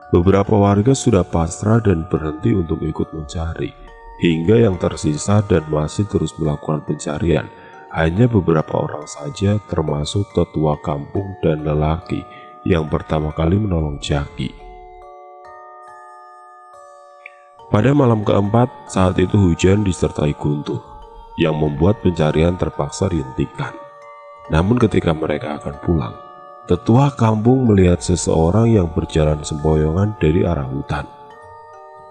Beberapa warga sudah pasrah dan berhenti untuk ikut mencari, hingga yang tersisa dan masih terus melakukan pencarian hanya beberapa orang saja, termasuk tetua kampung dan lelaki yang pertama kali menolong Jaki. Pada malam keempat, saat itu hujan disertai guntur, yang membuat pencarian terpaksa dihentikan. Namun ketika mereka akan pulang, tetua kampung melihat seseorang yang berjalan sempoyongan dari arah hutan.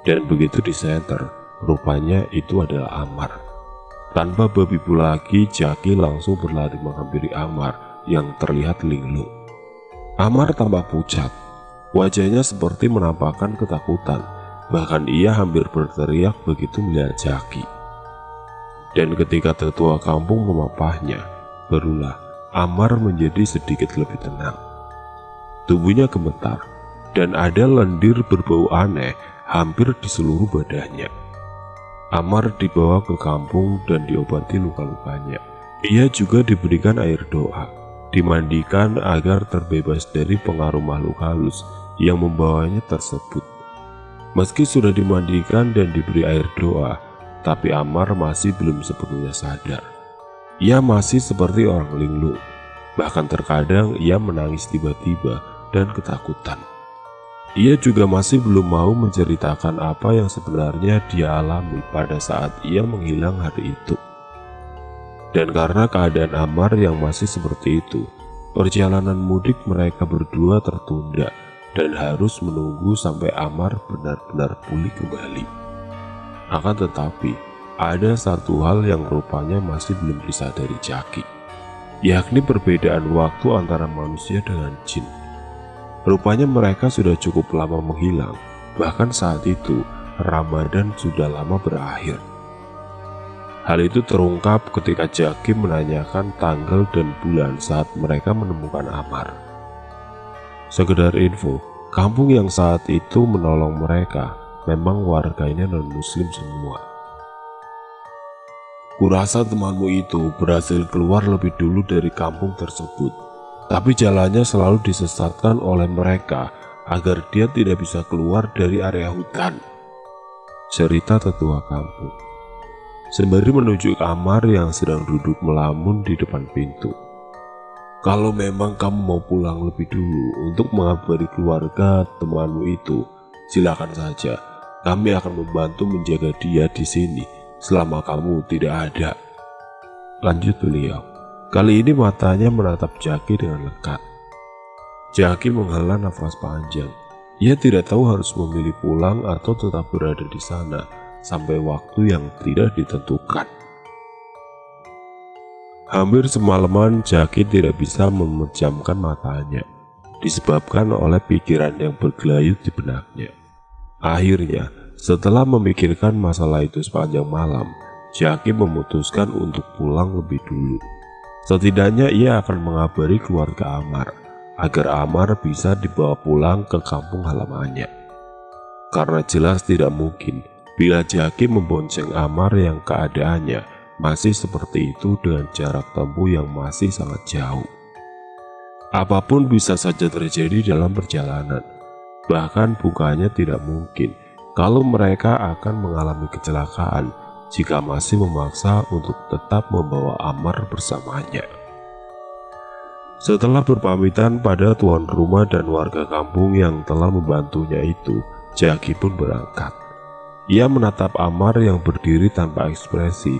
Dan begitu disenter, rupanya itu adalah Amar. Tanpa berpipu lagi, Jaki langsung berlari menghampiri Amar yang terlihat linglung. Amar tampak pucat, wajahnya seperti menampakkan ketakutan. Bahkan ia hampir berteriak begitu melihat Jaki. Dan ketika tetua kampung memapahnya, barulah Amar menjadi sedikit lebih tenang. Tubuhnya gemetar, dan ada lendir berbau aneh hampir di seluruh badannya. Amar dibawa ke kampung dan diobati luka-lukanya. Ia juga diberikan air doa, dimandikan agar terbebas dari pengaruh makhluk halus yang membawanya tersebut. Meski sudah dimandikan dan diberi air doa, tapi Amar masih belum sepenuhnya sadar. Ia masih seperti orang linglung, bahkan terkadang ia menangis tiba-tiba dan ketakutan. Ia juga masih belum mau menceritakan apa yang sebenarnya dia alami pada saat ia menghilang hari itu. Dan karena keadaan Amar yang masih seperti itu, perjalanan mudik mereka berdua tertunda dan harus menunggu sampai Amar benar-benar pulih kembali. Akan tetapi, ada satu hal yang rupanya masih belum disadari Jaki, yakni perbedaan waktu antara manusia dengan jin. Rupanya mereka sudah cukup lama menghilang, bahkan saat itu Ramadan sudah lama berakhir. Hal itu terungkap ketika Jaki menanyakan tanggal dan bulan saat mereka menemukan Amar. Sekedar info, kampung yang saat itu menolong mereka memang warganya non-muslim semua. Kurasa temanmu itu berhasil keluar lebih dulu dari kampung tersebut, tapi jalannya selalu disesatkan oleh mereka agar dia tidak bisa keluar dari area hutan, cerita tetua kampung, sembari menuju kamar yang sedang duduk melamun di depan pintu. Kalau memang kamu mau pulang lebih dulu untuk mengabari keluarga temanmu itu, silakan saja. Kami akan membantu menjaga dia di sini selama kamu tidak ada, lanjut beliau. Kali ini matanya menatap Jaki dengan lekat. Jaki menghela nafas panjang. Ia tidak tahu harus memilih pulang atau tetap berada di sana sampai waktu yang tidak ditentukan. Hampir semalaman Jaki tidak bisa memejamkan matanya, disebabkan oleh pikiran yang bergelayut di benaknya. Akhirnya, setelah memikirkan masalah itu sepanjang malam, Jaki memutuskan untuk pulang lebih dulu. Setidaknya ia akan mengabari keluarga Amar, agar Amar bisa dibawa pulang ke kampung halamannya. Karena jelas tidak mungkin bila Jaki membonceng Amar yang keadaannya masih seperti itu dengan jarak tempuh yang masih sangat jauh. Apapun bisa saja terjadi dalam perjalanan. Bahkan bukannya tidak mungkin kalau mereka akan mengalami kecelakaan jika masih memaksa untuk tetap membawa Amar bersamanya. Setelah berpamitan pada tuan rumah dan warga kampung yang telah membantunya itu, Jaki pun berangkat. Ia menatap Amar yang berdiri tanpa ekspresi,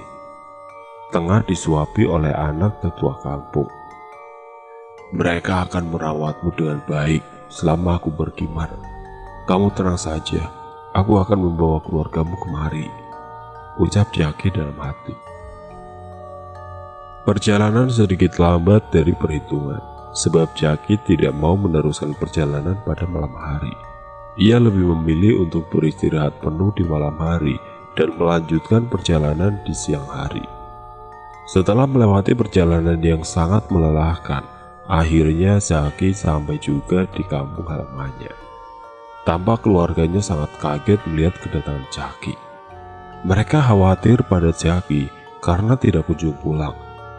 tengah disuapi oleh anak tetua kampung. Mereka akan merawatmu dengan baik selama aku pergi, Mar. Kamu tenang saja, aku akan membawa keluargamu kemari, ucap Jaki dalam hati. Perjalanan sedikit lambat dari perhitungan, sebab Jaki tidak mau meneruskan perjalanan pada malam hari. Ia lebih memilih untuk beristirahat penuh di malam hari dan melanjutkan perjalanan di siang hari. Setelah melewati perjalanan yang sangat melelahkan, akhirnya Jaki sampai juga di kampung halamannya. Tampak keluarganya sangat kaget melihat kedatangan Jaki. Mereka khawatir pada Jaki karena tidak kunjung pulang,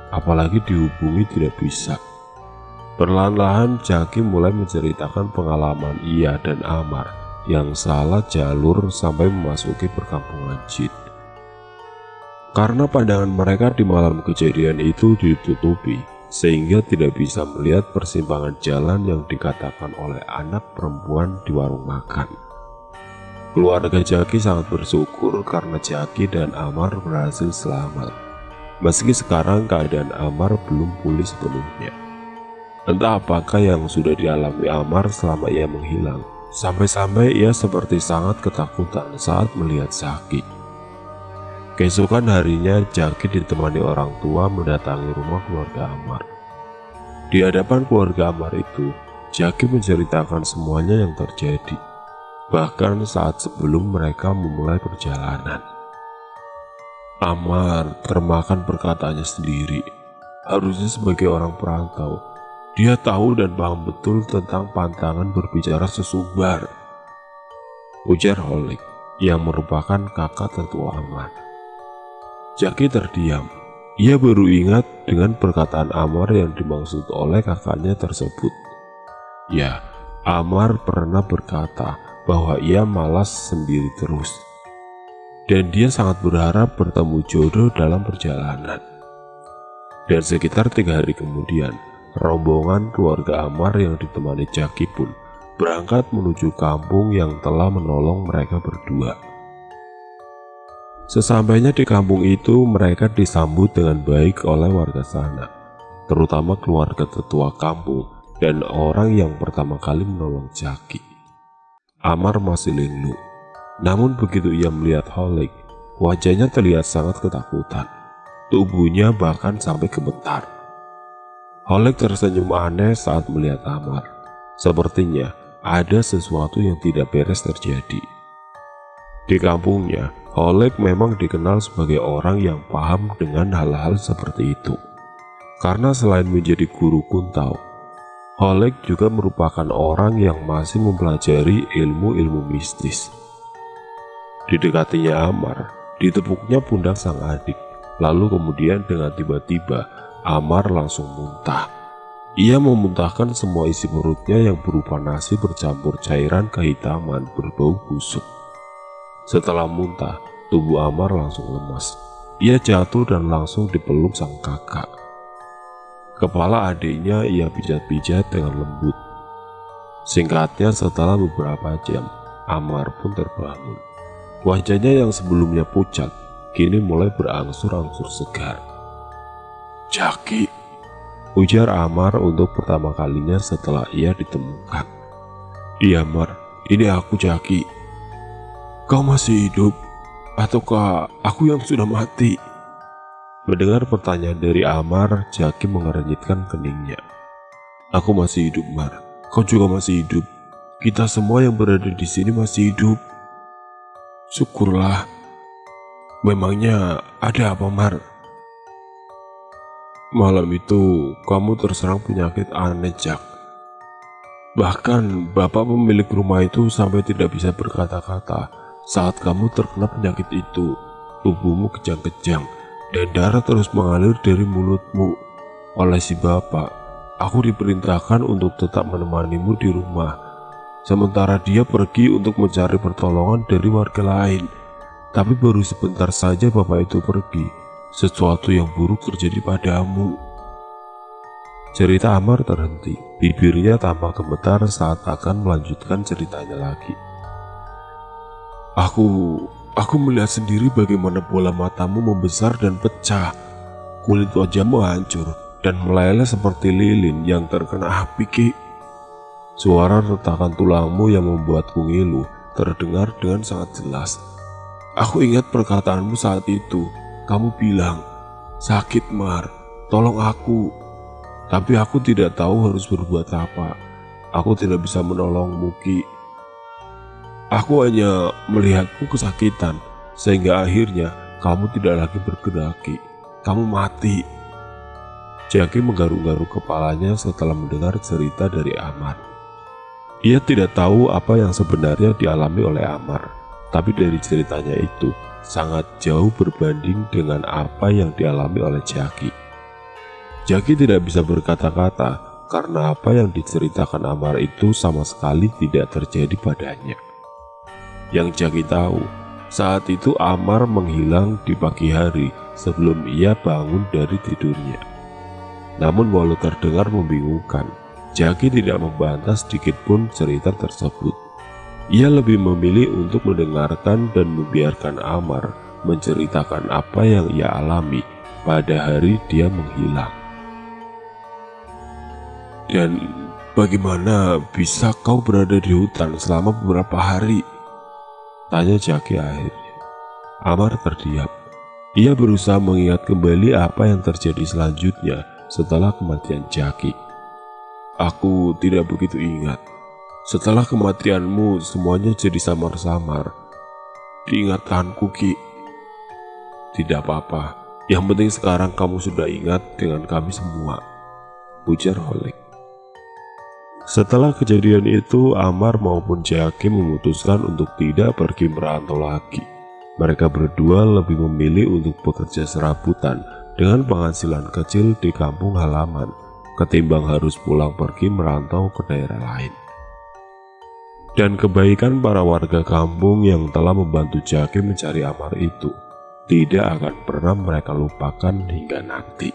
apalagi dihubungi tidak bisa. Perlahan-lahan Jaki mulai menceritakan pengalaman ia dan Amar yang salah jalur sampai memasuki perkampungan jin. Karena pandangan mereka di malam kejadian itu ditutupi, sehingga tidak bisa melihat persimpangan jalan yang dikatakan oleh anak perempuan di warung makan. Keluarga Jaki sangat bersyukur karena Jaki dan Amar berhasil selamat. Meski sekarang keadaan Amar belum pulih sepenuhnya. Entah apakah yang sudah dialami Amar selama ia menghilang, sampai-sampai ia seperti sangat ketakutan saat melihat Jaki. Keesokan harinya, Jaki ditemani orang tua mendatangi rumah keluarga Amar. Di hadapan keluarga Amar itu, Jaki menceritakan semuanya yang terjadi, bahkan saat sebelum mereka memulai perjalanan. Amar termakan perkataannya sendiri. Harusnya sebagai orang perantau, dia tahu dan paham betul tentang pantangan berbicara sesumbar, ujar Holik yang merupakan kakak tertua Amar. Jaki terdiam. Ia baru ingat dengan perkataan Amar yang dimaksud oleh kakaknya tersebut. Ya, Amar pernah berkata bahwa ia malas sendiri terus, dan dia sangat berharap bertemu jodoh dalam perjalanan. Dan sekitar 3 hari kemudian, rombongan keluarga Amar yang ditemani Jaki pun berangkat menuju kampung yang telah menolong mereka berdua. Sesampainya di kampung itu, mereka disambut dengan baik oleh warga sana, terutama keluarga tetua kampung dan orang yang pertama kali menolong Jaki. Amar masih linglung, namun begitu ia melihat Holik, wajahnya terlihat sangat ketakutan. Tubuhnya bahkan sampai gemetar. Holik tersenyum aneh saat melihat Amar. Sepertinya ada sesuatu yang tidak beres terjadi. Di kampungnya, Holik memang dikenal sebagai orang yang paham dengan hal-hal seperti itu. Karena selain menjadi guru kuntau, Holik juga merupakan orang yang masih mempelajari ilmu-ilmu mistis. Didekatinya Amar, ditepuknya pundak sang adik, lalu kemudian dengan tiba-tiba Amar langsung muntah. Ia memuntahkan semua isi perutnya yang berupa nasi bercampur cairan kehitaman berbau busuk. Setelah muntah, tubuh Amar langsung lemas. Ia jatuh dan langsung dipeluk sang kakak. Kepala adiknya ia pijat-pijat dengan lembut. Singkatnya, setelah beberapa jam, Amar pun terbangun. Wajahnya yang sebelumnya pucat, kini mulai berangsur-angsur segar. "Jaki," ujar Amar untuk pertama kalinya setelah ia ditemukan. "Iya Amar, ini aku Jaki. Kau masih hidup? Ataukah aku yang sudah mati?" Mendengar pertanyaan dari Amar, Jaki mengernyitkan keningnya. "Aku masih hidup, Mar. Kau juga masih hidup. Kita semua yang berada di sini masih hidup." "Syukurlah. Memangnya ada apa, Mar?" "Malam itu kamu terserang penyakit aneh, Jak. Bahkan bapak pemilik rumah itu sampai tidak bisa berkata-kata saat kamu terkena penyakit itu. Tubuhmu kejang-kejang dan darah terus mengalir dari mulutmu. Oleh si bapak, aku diperintahkan untuk tetap menemanimu di rumah, sementara dia pergi untuk mencari pertolongan dari warga lain. Tapi baru sebentar saja bapak itu pergi, sesuatu yang buruk terjadi padamu." Cerita Amar terhenti. Bibirnya tampak gemetar saat akan melanjutkan ceritanya lagi. Aku melihat sendiri bagaimana bola matamu membesar dan pecah. Kulit wajahmu hancur dan meleleh seperti lilin yang terkena api, Ki. Suara retakan tulangmu yang membuatku ngilu terdengar dengan sangat jelas. Aku ingat perkataanmu saat itu. Kamu bilang, "Sakit, Mar, tolong aku." Tapi aku tidak tahu harus berbuat apa. Aku tidak bisa menolongmu, Ki. Aku hanya melihatmu kesakitan, sehingga akhirnya kamu tidak lagi bergerak, Ki. Kamu mati. Jaki menggaruk-garuk kepalanya setelah mendengar cerita dari Amar. Ia tidak tahu apa yang sebenarnya dialami oleh Amar, tapi dari ceritanya itu sangat jauh berbanding dengan apa yang dialami oleh Jaki. Jaki tidak bisa berkata-kata karena apa yang diceritakan Amar itu sama sekali tidak terjadi padanya. Yang Jaki tahu, saat itu Amar menghilang di pagi hari sebelum ia bangun dari tidurnya. Namun walau terdengar membingungkan, Jaki tidak membantah sedikit pun cerita tersebut. Ia lebih memilih untuk mendengarkan dan membiarkan Amar menceritakan apa yang ia alami pada hari dia menghilang. Dan bagaimana bisa kau berada di hutan selama beberapa hari? Tanya Jaki akhirnya. Amar terdiam. Ia berusaha mengingat kembali apa yang terjadi selanjutnya setelah kematian Jaki. Aku tidak begitu ingat. Setelah kematianmu semuanya jadi samar-samar. Diingatanku, Ki. Tidak apa-apa. Yang penting sekarang kamu sudah ingat dengan kami semua, ujar Holik. Setelah kejadian itu, Amar maupun Jaki memutuskan untuk tidak pergi merantau lagi. Mereka berdua lebih memilih untuk bekerja serabutan dengan penghasilan kecil di kampung halaman, ketimbang harus pulang pergi merantau ke daerah lain. Dan kebaikan para warga kampung yang telah membantu Jaki mencari Amar itu tidak akan pernah mereka lupakan hingga nanti.